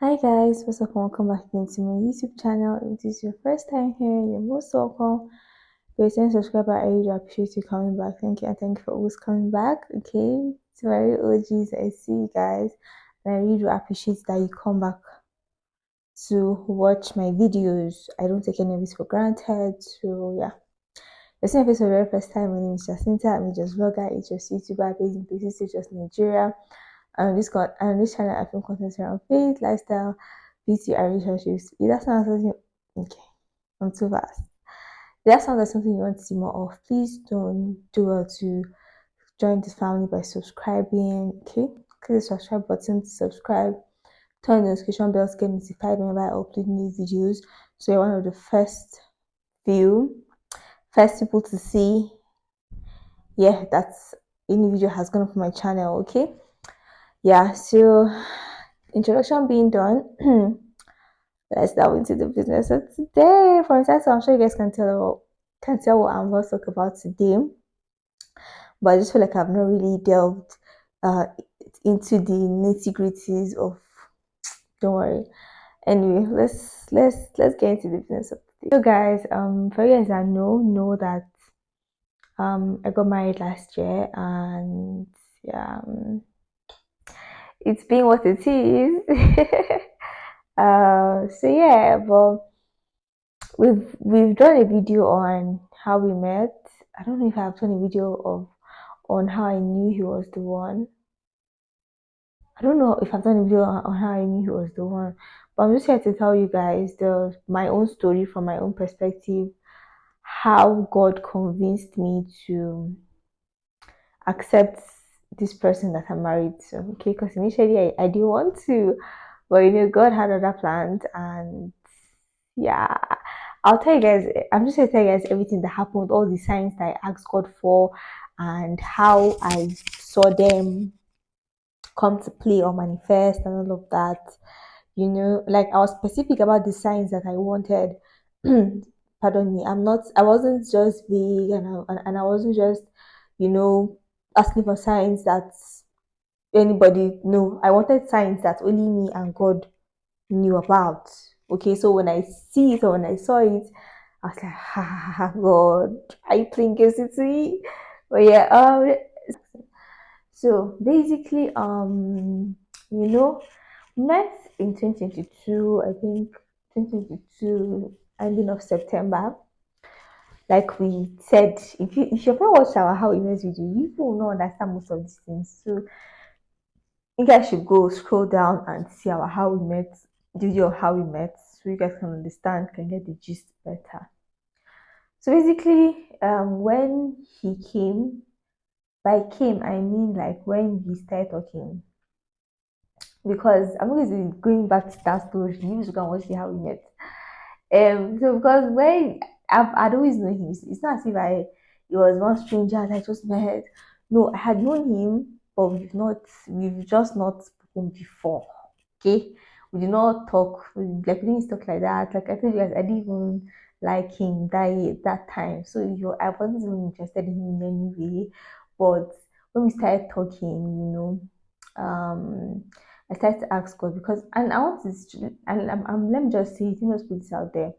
Hi guys, first of all, welcome back again to my YouTube channel. If this is your first time here, you're most welcome. If you're a returning subscriber, I really appreciate you coming back. Thank you, and thank you for always coming back. Okay, to my real OGs, I see you guys, and I really do appreciate that you come back to watch my videos. I don't take any of this for granted. So yeah, if it's for the very first time, my name is Jacinta. I'm a just vlogger, a just YouTuber based in places such as Nigeria. And this channel I film content around faith, lifestyle, beauty, and relationships. If that sounds like something okay, I'm too fast. If that sounds like something you want to see more of, please don't do well to join this family by subscribing. Okay, click the subscribe button to subscribe. Turn the notification bell to get notified whenever I upload new videos. So you're one of the few, first people to see. Yeah, that's any video has gone up on my channel. Okay. Yeah. So introduction being done. Let's dive into the business of today. For instance, I'm sure you guys can tell what I'm going to talk about today, but I just feel like I've not really delved uh, into the nitty gritties of. Don't worry. Anyway, let's get into the business of today. So, guys, for you guys that know that I got married last year, and yeah, it's been what it is. So yeah, but we've done a video on how we met. I don't know if I've done a video of on how I knew he was the one. I don't know if I've done a video on how I knew he was the one, but I'm just here to tell you guys my own story from my own perspective, how God convinced me to accept this person that I'm married to. Okay, because initially I didn't want to, but God had other plans, and yeah, I'll tell you guys. I'm just gonna tell you guys everything that happened, all the signs that I asked God for, and how I saw them come to play or manifest and all of that. Like I was specific about the signs that I wanted. Pardon me. I wasn't just vague, and I wasn't just, you know, asking for signs that anybody. No, I wanted signs that only me and God knew about. Okay, so when I see it or when I saw it, I was like, ha ha ha, God, are you playing games with me? But yeah, so basically, met in 2022, I think 2022, ending of September. Like we said, if you've not watched our How We Met video, you will not understand most of these things. So you guys should go scroll down and see our How We Met video of how we met, so you guys can understand, can get the gist better. So basically, when he came, by came I mean like when we started talking, because I'm always going back to that story. You need to go and watch the How We Met. So because when I'd always known him, it's not as if it was one stranger that I just met. No, I had known him, but we've just not spoken before. Okay, we did not talk, like we didn't talk like that. Like I told you guys, I didn't even like him that time. So I wasn't even interested in him in any way. But when we started talking, I started to ask God, because, and I want to, and let me just say it, let me just put this out there.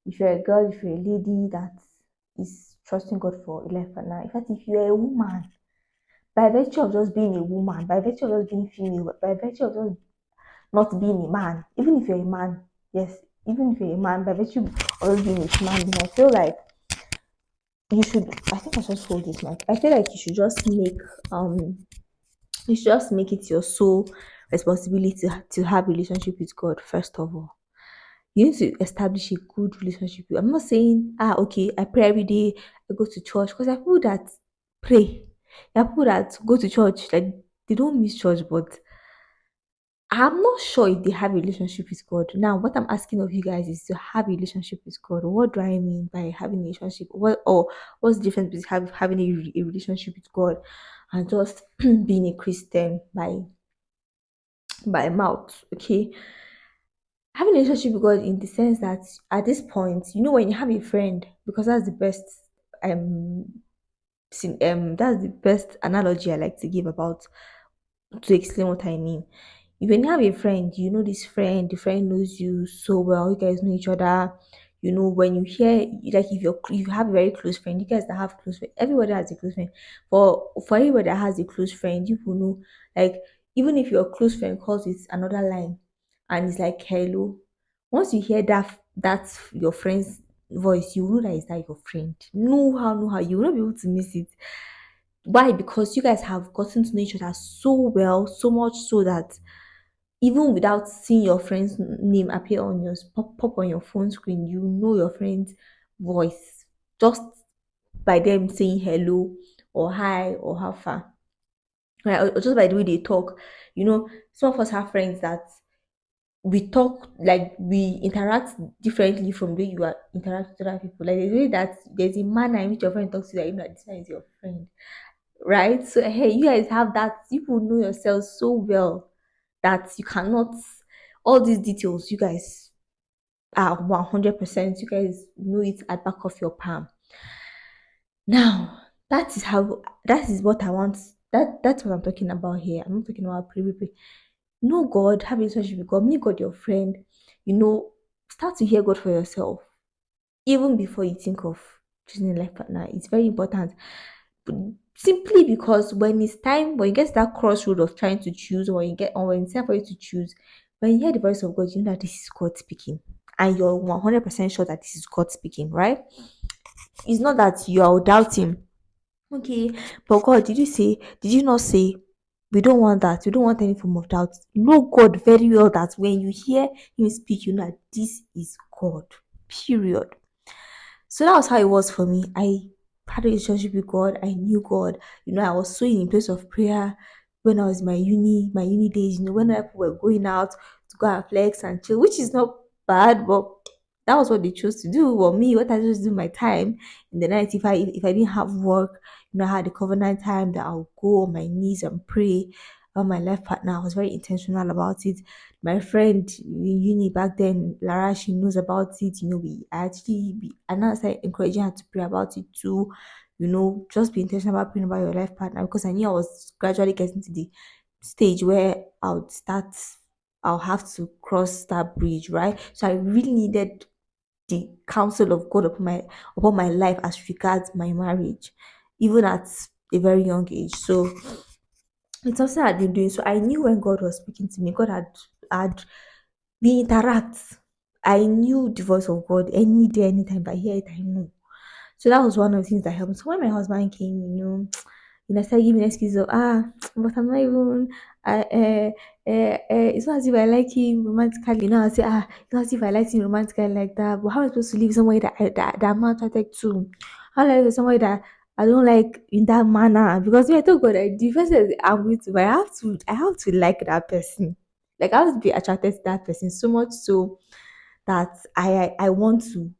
If you're a girl, if you're a lady that is trusting God for a life partner, in fact, if you're a woman, by virtue of just being a woman, by virtue of just being female, by virtue of just not being a man, even if you're a man, yes, even if you're a man, by virtue of just being a human being, I feel like you should, I think I just hold this mic. I feel like um you should just make it your sole responsibility to have relationship with God first of all. You need to establish a good relationship. I'm not saying, okay, I pray every day, I go to church, because there are people that pray. There are people that go to church, like they don't miss church, but I'm not sure if they have a relationship with God. Now, what I'm asking of you guys is to have a relationship with God. What do I mean by having a relationship? What's the difference between having a relationship with God and just being a Christian by mouth? Okay, having a relationship with God in the sense that at this point, when you have a friend, because um that's the best analogy I like to give about, to explain what I mean. when you have a friend, you know this friend, the friend knows you so well, you guys know each other. You know, when you hear, like, if you have a very close friend, you guys that have close friend, everybody has a close friend. For everybody that has a close friend, you will know, like, even if your close friend calls with another line and it's like hello, once you hear that's your friend's voice, you know that is that your friend. No how you will not be able to miss it. Why? Because you guys have gotten to know each other so well, so much so that even without seeing your friend's name appear on your pop on your phone screen, you know your friend's voice just by them saying hello or hi or how far, right? Or just by the way they talk. You know, some of us have friends that we talk, like, we interact differently from the way you are interact with other people. Like, there's a way that there's a manner in which your friend talks to you that you know that this one is your friend, right? So hey, you guys have that. You will know yourselves so well that you cannot, all these details, you guys are 100%, you guys know it at back of your palm. Now, that is what I want. That's what I'm talking about here. I'm not talking about pre. Know God, have a relationship with God, make God your friend. You know, start to hear God for yourself even before you think of choosing a life partner. It's very important. But simply because when it's time, when you get to that crossroad of trying to choose, or when it's time for you to choose, when you hear the voice of God, you know that this is God speaking. And you're 100% sure that this is God speaking, right? It's not that you are doubting. Okay, but God, did you not say we don't want that? We don't want any form of doubt. Know God very well that when you hear Him speak, you know that this is God. Period. So that was how it was for me. I had a relationship with God. I knew God. You know, I was so in a place of prayer when I was in my uni days. You know, when people were going out to go and flex and chill, which is not bad, but that was what they chose to do. Well, me, what I just do my time in the night, if I didn't have work, you know, I had a covenant time that I'll go on my knees and pray about my life partner. I was very intentional about it. My friend in uni back then, Lara, she knows about it. You know, I now started encouraging her to pray about it too. You know, just be intentional about praying about your life partner, because I knew I was gradually getting to the stage where I'll have to cross that bridge, right? So I really needed the counsel of God upon my life as regards my marriage, even at a very young age. So it's something I'd been doing. So I knew when God was speaking to me, God had we interact. I knew the voice of God any day, anytime. But here I know. So that was one of the things that helped me. So when my husband came, I started giving excuses of but I'm not even. It's not as if I like him romantically. You know, I say it's not as if I like him romantically like that. But how am I supposed to leave somewhere that I'm not attracted to? How do I live somewhere that I don't like in that manner? Because when I told God, the first thing I'm going to, I have to like that person. Like, I have to be attracted to that person so much so that I want to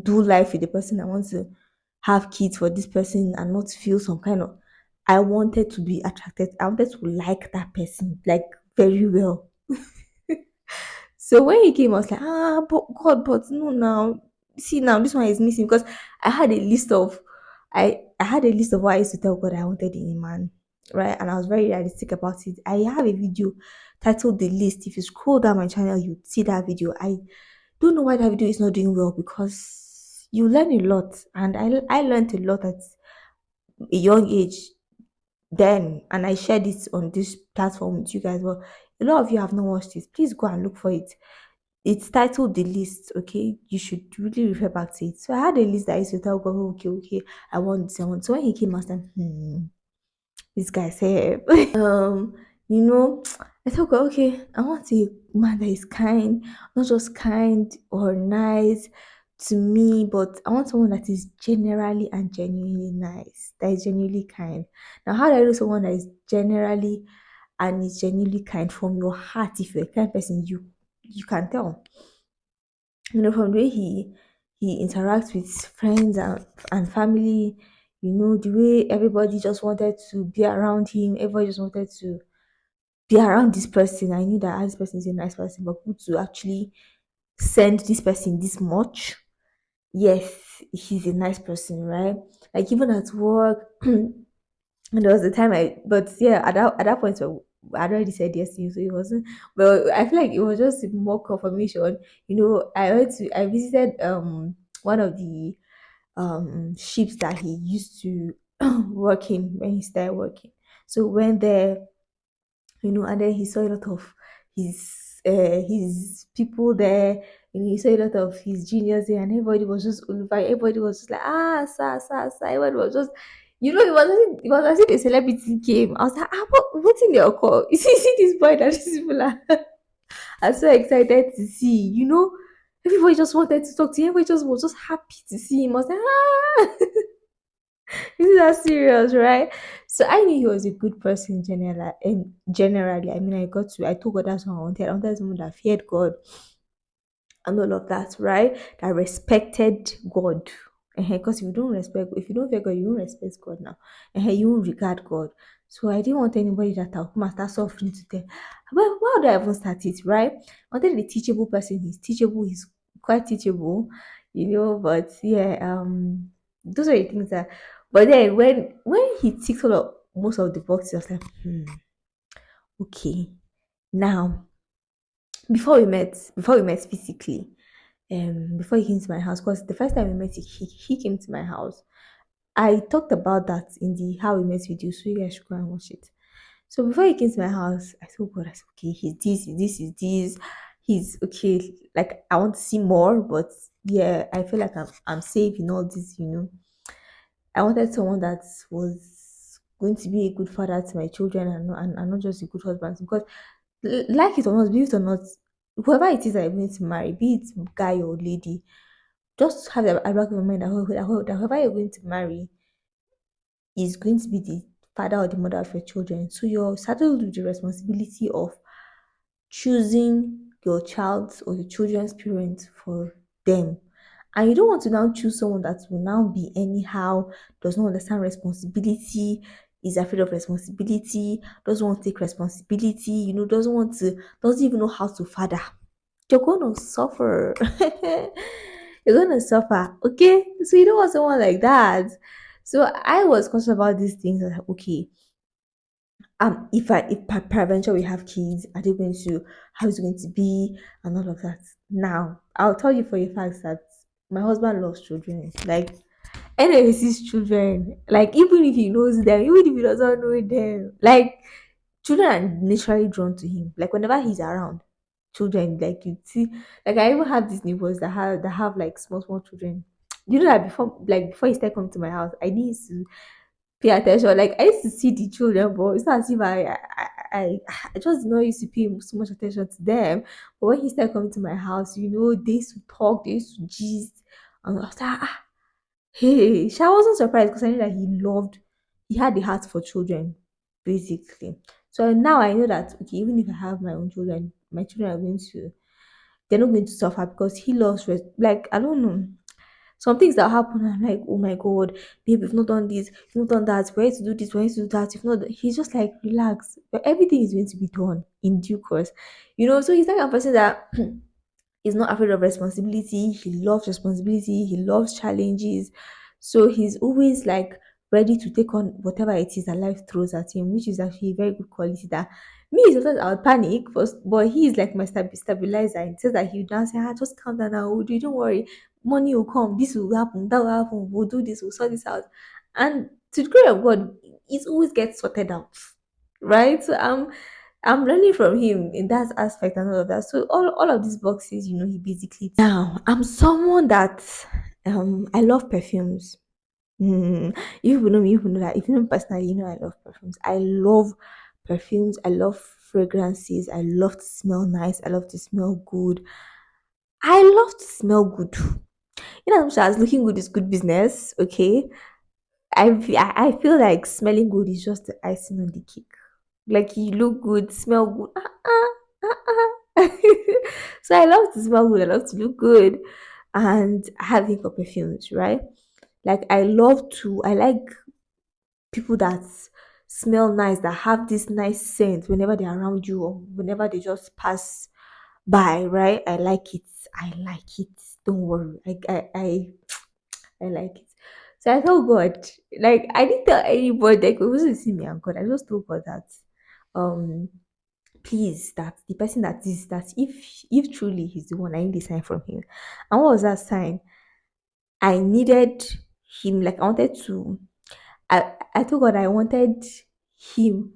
do life with the person. I want to have kids for this person and not feel some kind of. I wanted to be attracted. I wanted to like that person like very well. So when he came, I was like, but God, but no, now see, now this one is missing, because I had a list of, I had a list of what I used to tell God I wanted in a man, right? And I was very realistic about it. I have a video titled "The List." If you scroll down my channel, you'd see that video. I don't know why that video is not doing well, because you learn a lot, and I learned a lot at a young age then, and I shared this on this platform with you guys. Well, a lot of you have not watched it. Please go and look for it. It's titled "The List." Okay, you should really refer back to it. So I had a list that I used to tell God, "Oh, okay, I want this, I want." So when he came, I was like, this guy said, you know, I thought, okay, I want a man that is kind, not just kind or nice to me, but I want someone that is generally and genuinely nice, that is genuinely kind. Now, how do I know someone that is generally and is genuinely kind from your heart? If you're a kind person, you can tell. You know, from the way he interacts with friends and family, you know, the way everybody just wanted to be around him, everybody just wanted to be around this person. I knew that this person is a nice person, but who to actually send this person this much? Yes, he's a nice person, right? Like, even at work, and there was a time but yeah, at that point, I'd already said yes to him, so it wasn't. But I feel like it was just more confirmation. I visited one of the ships that he used to work in when he started working. So when there, and then he saw a lot of his people there. He saw a lot of his juniors there, and everybody was just unified. Everybody was just like, sir. Everybody was just, it was as if a celebrity came. I was like, what's in your call? You see this boy that these people are so excited to see. Everybody just wanted to talk to him. Everybody just was just happy to see him. I was like, this is that serious, right? So I knew he was a good person generally. And generally, I mean, I told God that's what I wanted. I wanted someone that feared God and all of that, right? That respected God. Because if you don't fear God, you won't respect God now. You won't regard God. So I didn't want anybody that will come and start suffering to them. Well, why would I even start it, right? I wanted a teachable person. He's teachable, he's quite teachable, but yeah, those are the things that, but then when he ticks all of most of the boxes, I was like, okay. Now, before we met physically, before he came to my house, because the first time we met, he came to my house. I talked about that in the how we met video, so you guys should go and watch it. So before he came to my house, I told God, I said, okay, he's okay. Like I want to see more, but yeah, I feel like I'm safe in all this. I wanted someone that was going to be a good father to my children and not just a good husband. Because like it or not, believe it or not, whoever it is that I'm going to marry, be it guy or lady, just have a back of your mind that whoever you're going to marry is going to be the father or the mother of your children. So you're saddled with the responsibility of choosing your child's or your children's parents for them. And you don't want to now choose someone that will now be anyhow, does not understand responsibility, is afraid of responsibility, doesn't want to take responsibility, doesn't even know how to father. You're gonna suffer. You're gonna suffer. Okay. So you don't want someone like that. So I was conscious about these things. I was like, okay, if peradventure we have kids, are they going to how is it going to be and all of that. Now I'll tell you for a fact that my husband loves children. Like anyone he sees children, like even if he knows them, even if he doesn't know them, like children are naturally drawn to him. Like whenever he's around, children, like you see, like I even have these neighbors that have like small children. You know that before he started coming to my house, I need to pay attention. Like I used to see the children, but it's not as if I, I just did not used to pay so much attention to them. But when he started coming to my house, they used to talk, they used to gist, and I was like, hey, I wasn't surprised because I knew that he had the heart for children, basically. So now I know that okay, even if I have my own children, my children are going to they're not going to suffer because he loves like I don't know. Some things that happen, I'm like, oh my god, babe, you've not done this, you've not done that, we need to do this, we need to do that. If not, he's just like, relax. But everything is going to be done in due course. So he's like a person that he's not afraid of responsibility. He loves responsibility. He loves challenges. So he's always like ready to take on whatever it is that life throws at him, which is actually a very good quality that me sometimes I would panic, but he is like my stabilizer. He says that he'll now say, just calm down now, Uju, don't worry. Money will come, this will happen, that will happen, we'll do this, we'll sort this out. And to the glory of God, it always gets sorted out. Right? So I'm learning from him in that aspect and all of that. So all of these boxes, he basically now I'm someone that I love perfumes. You people know me, you people know that if you know me personally, I love perfumes. I love perfumes, I love fragrances, I love to smell nice, I love to smell good. I love to smell good. As much as looking good is good business, okay. I feel like smelling good is just the icing on the cake. Like you look good, smell good. So I love to smell good. I love to look good, and I have thing for perfumes, right? Like I like people that smell nice, that have this nice scent whenever they're around you or whenever they just pass by, right? I like it. I like it. Don't worry. I like it. So I told God, like I didn't tell anybody, like it wasn't see me and God. I just told God that um please, that the person that is that if truly he's the one, I need a sign from him. And what was that sign? I needed him, like I wanted to, I told God I wanted him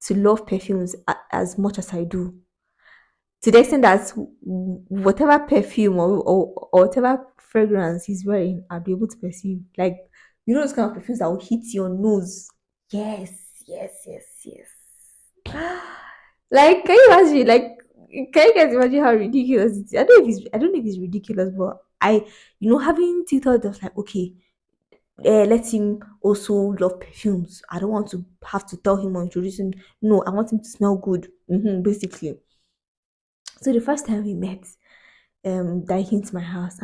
to love perfumes as much as I do, to the extent that whatever perfume or whatever fragrance he's wearing, I'll be able to perceive. Like, you know, those kind of perfumes that will hit your nose. Yes, yes, yes, yes. Like, can you imagine? Like, can you guys imagine how ridiculous it is? I don't know if it's ridiculous, but having TikTok, was like, okay, let him also love perfumes. I don't want to have to tell him or introduce him. No, I want him to smell good. Basically. So the first time we met, that he came to my house.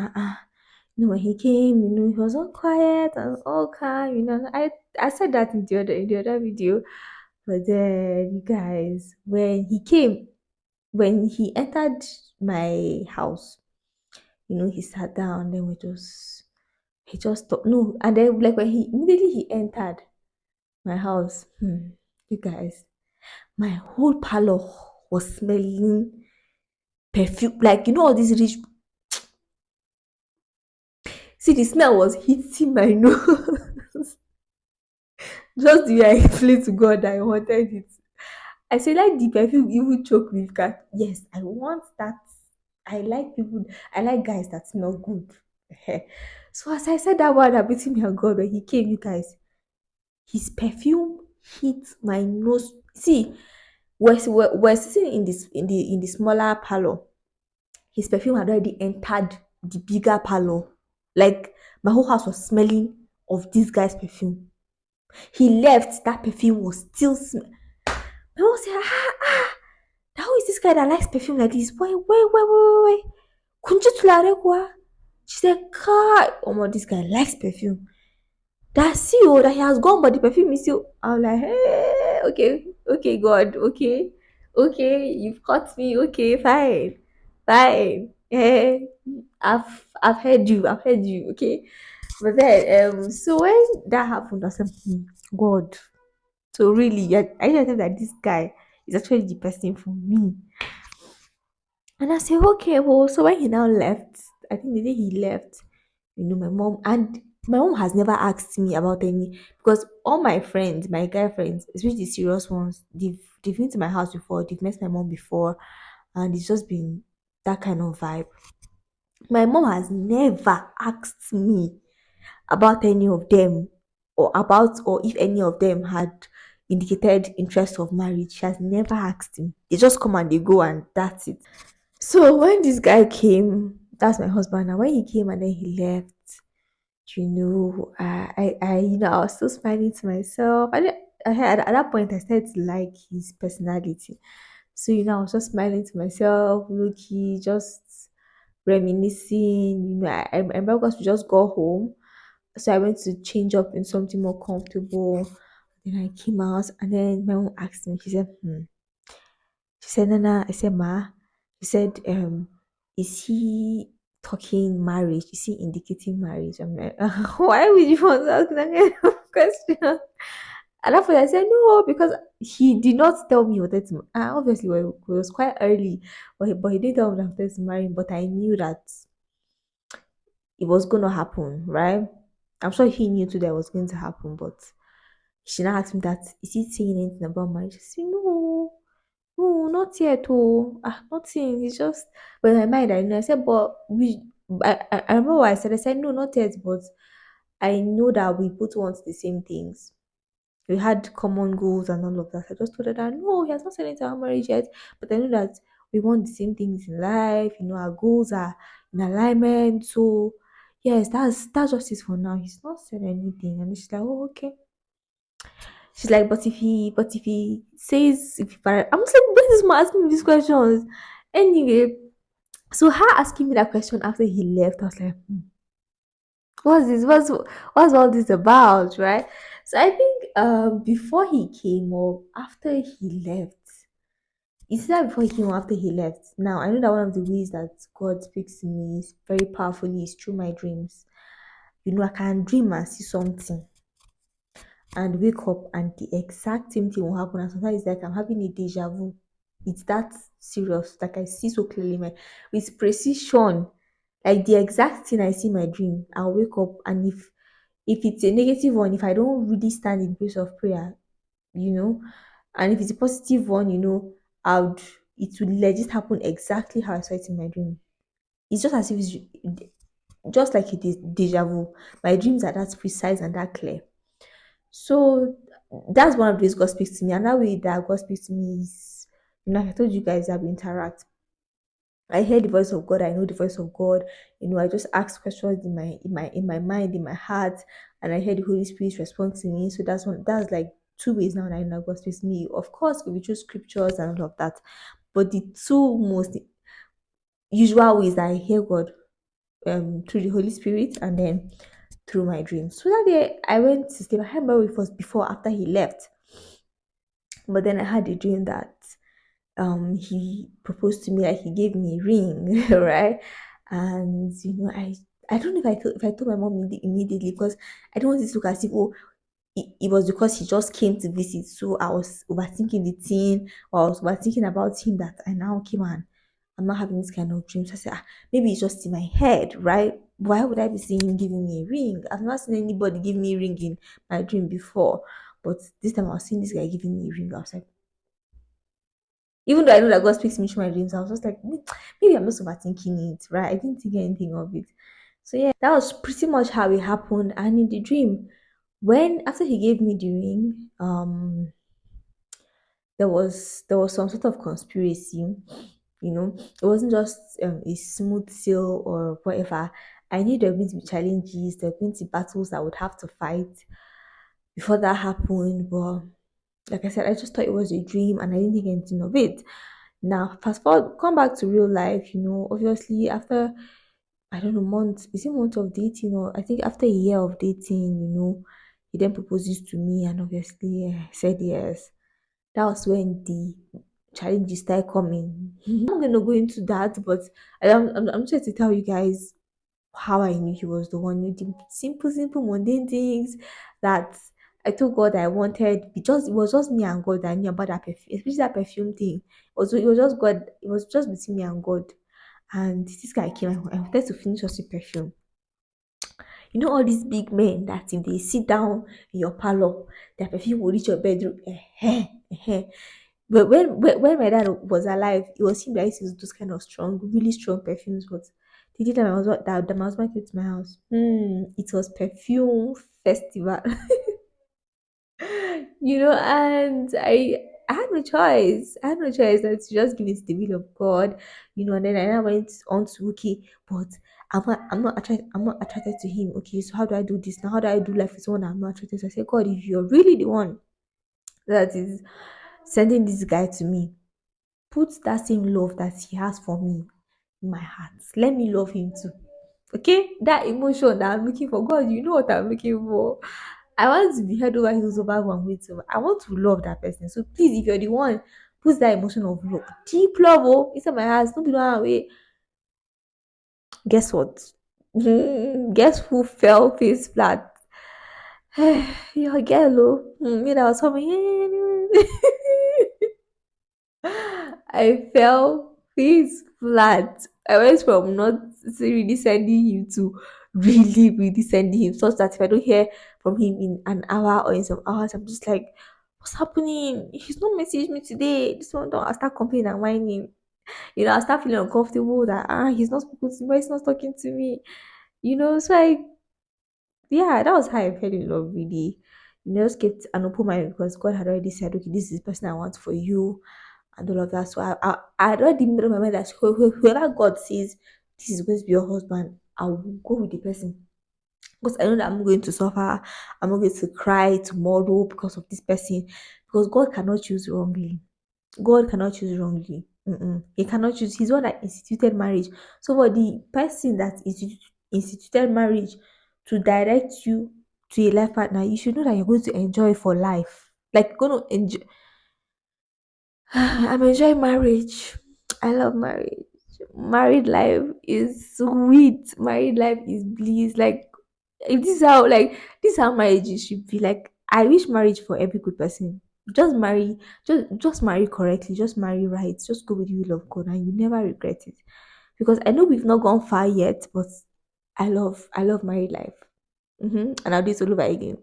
When he came, he was all quiet and all calm. I said that in the other video, but then you guys, when he entered my house, he sat down. Then he just stopped. No, and then like when he immediately he entered my house, you guys, my whole parlor was smelling perfume. Like all these rich. See, the smell was hitting my nose. Just the way I explained to God that I wanted it. I said, like the perfume even choke with cat. Yes, I want that. I like people, I like guys that smell good. So as I said that word between me and God, when he came, you guys, his perfume hit my nose. See, we're sitting in the smaller parlor. His perfume had already entered the bigger parlor. Like my whole house was smelling of this guy's perfume. He left, that perfume was still my mom said, who is this guy that likes perfume like this? Wait. Kunji tulare kwa. She said, God, oh my, this guy likes perfume. That's you, that he has gone, but the perfume is still. I'm like, hey, okay, God, okay, you've caught me, okay, fine. I've heard you, okay. But then, so when that happened, I said, God, so really, I just thought that this guy is actually the person for me. And I said, okay, well, so when he now left, I think the day he left, my mom has never asked me about any, because all my friends, my guy friends, especially the serious ones, they've been to my house before, they've met my mom before, and it's just been that kind of vibe. My mom has never asked me about any of them, or if any of them had indicated interest of marriage. She has never asked him. They just come and they go, and that's it. So when this guy came, that's my husband. And when he came and then he left, I was still smiling to myself. At that point, I started to like his personality. So I was just smiling to myself, looking, just reminiscing. I remember because we just got home, so I went to change up in something more comfortable. Then I came out, and then my mom asked me. She said, She said, Nana, I said, Ma. She said, is he talking marriage? Is he indicating marriage? I'm like, why would you want to ask that kind of question? And after I said, no, because he did not tell me he wanted to. Obviously, well, it was quite early, but he didn't tell me that he wanted to marry him. But I knew that it was going to happen, right? I'm sure he knew too that it was going to happen, but she now asked me that, is he saying anything about marriage? I said, no. No, not yet. Oh, nothing. It's just, but in my mind, I know. I said, but I remember what I said. I said, no, not yet, but I know that we both want the same things. We had common goals and all of that. I just told her that no, he has not said anything about marriage yet, but I know that we want the same things in life. Our goals are in alignment. So, yes, that's just it for now. He's not said anything, and she's like, oh, okay. She's like, but if he says, I'm just like, this is my asking me these questions. Anyway, so her asking me that question after he left, I was like, what's this? What's all this about, right? So I think before he came or after he left, it's that before he came or after he left. Now I know that one of the ways that God speaks to me is very powerfully is through my dreams. I can dream and see something, and wake up and the exact same thing will happen. And sometimes it's like I'm having a deja vu. It's that serious. Like I see so clearly my with precision. Like the exact thing I see in my dream, I'll wake up, and if it's a negative one, if I don't really stand in place of prayer, you know, and if it's a positive one, I would it will legit happen exactly how I saw it in my dream. It's just as if it's just like it is deja vu. My dreams are that precise and that clear. So that's one of the ways God speaks to me. Another way that God speaks to me is, like I told you guys that we interact. I hear the voice of God. I know the voice of God. I just ask questions in my mind, in my heart, and I hear the Holy Spirit respond to me. So that's like two ways now that I know God speaks to me. Of course, we choose scriptures and all of that, but the two most usual ways that I hear God through the Holy Spirit and then through my dreams. So that day I went to sleep. I can't remember if it was before or after he left, but then I had a dream that he proposed to me, like he gave me a ring, right? And I don't know if I told my mom immediately, because I don't want it to look as if, oh, it was because he just came to visit. So I was overthinking the thing, or I was overthinking about him, that I now came and I'm not having this kind of dreams. I said, maybe it's just in my head, right? Why would I be seeing him giving me a ring? I've never seen anybody give me a ring in my dream before. But this time I was seeing this guy giving me a ring. I was like, even though I know that God speaks to me through my dreams, I was just like, maybe I'm just overthinking it, right? I didn't think anything of it. So yeah, that was pretty much how it happened. And in the dream, when after he gave me the ring, there was some sort of conspiracy. It wasn't just a smooth sail or whatever. I knew there were going to be challenges, there were going to be battles I would have to fight before that happened. But like I said, I just thought it was a dream and I didn't think anything of it. Now, fast forward, come back to real life. Obviously, after, I don't know, months, is it months of dating, or I think after a year of dating, he then proposes to me, and obviously I said yes. That was when the challenges started coming. I'm not gonna go into that, but I'm trying to tell you guys how I knew he was the one. The simple, simple, mundane things that I told God I wanted. It was just me and God that knew about that perfume, especially that perfume thing. It was just God. It was just between me and God. And this guy came. I wanted to finish us with perfume. All these big men that if they sit down in your parlor, their perfume will reach your bedroom. But when my dad was alive, it was him that used to use those kind of strong, really strong perfumes. But the day that my husband came to my house, it was perfume festival. And I had no choice. I had no choice than to just give it to the will of God. And then I now went on to, okay, but I'm not attracted to him. Okay, so how do I do this now? How do I do life with someone I'm not attracted to? I said, God, if you're really the one that is sending this guy to me, put that same love that he has for me in my heart. Let me love him too. Okay? That emotion that I'm looking for. God, you know what I'm looking for. I want to be head over heels over one way too. I want to love that person. So please, if you're the one, put that emotion of love, deep love, inside my heart. Don't be no way. Guess what? Guess who fell face flat? Your girl, me that was coming. I fell face flat. I went from not really sending him to really, really sending him, such that if I don't hear from him in an hour or in some hours, I'm just like, what's happening? He's not messaged me today. This one, don't I start complaining and whining. I start feeling uncomfortable that he's not spoken to me, he's not talking to me. So yeah, that was how I fell in love really. Just kept an open mind, because God had already said, okay, this is the person I want for you and all of that. So I had already made up my mind that whoever God says this is going to be your husband, I will go with the person. Because I know that I'm going to suffer, I'm not going to cry tomorrow because of this person. Because God cannot choose wrongly. God cannot choose wrongly. He cannot choose. He's the one that instituted marriage. So for the person that instituted marriage to direct you to a life partner, you should know that you're going to enjoy for life. Like you're going to enjoy. I'm enjoying marriage. I love marriage. Married life is sweet. Married life is bliss. Like this is how marriages should be. Like I wish marriage for every good person. Just marry, just marry correctly, just marry right, just go with the will of God, and you never regret it. Because I know we've not gone far yet, but I love married life. And I'll do it all over again.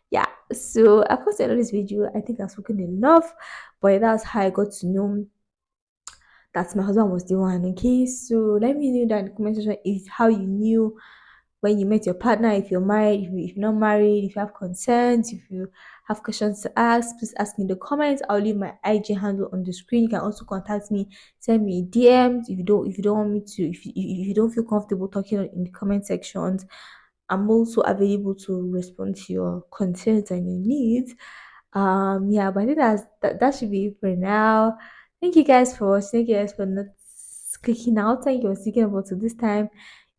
Yeah. So of course, I know this video. I think I've spoken enough, but that's how I got to know that my husband was the one. Okay. So let me know that in the comment section is how you knew when you met your partner, if you're married, if you're not married, if you have concerns, if you have questions to ask, please ask me in the comments. I'll leave my IG handle on the screen. You can also contact me, send me DMs if you don't want me to, if you don't feel comfortable talking in the comment sections. I'm also available to respond to your concerns and your needs. Yeah, but I think that should be it for now. Thank you guys for watching. Thank you guys for not clicking out. Thank you for sticking about to this time.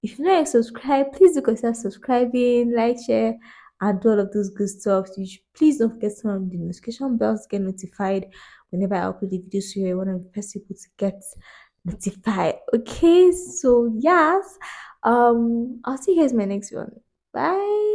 If you're not yet subscribed, please do consider subscribing, like, share, and do all of those good stuff. Please don't forget to turn on the notification bells to get notified whenever I upload a video, so you're one of the first people to get notified. Okay, so yes, I'll see you guys in my next one. Bye.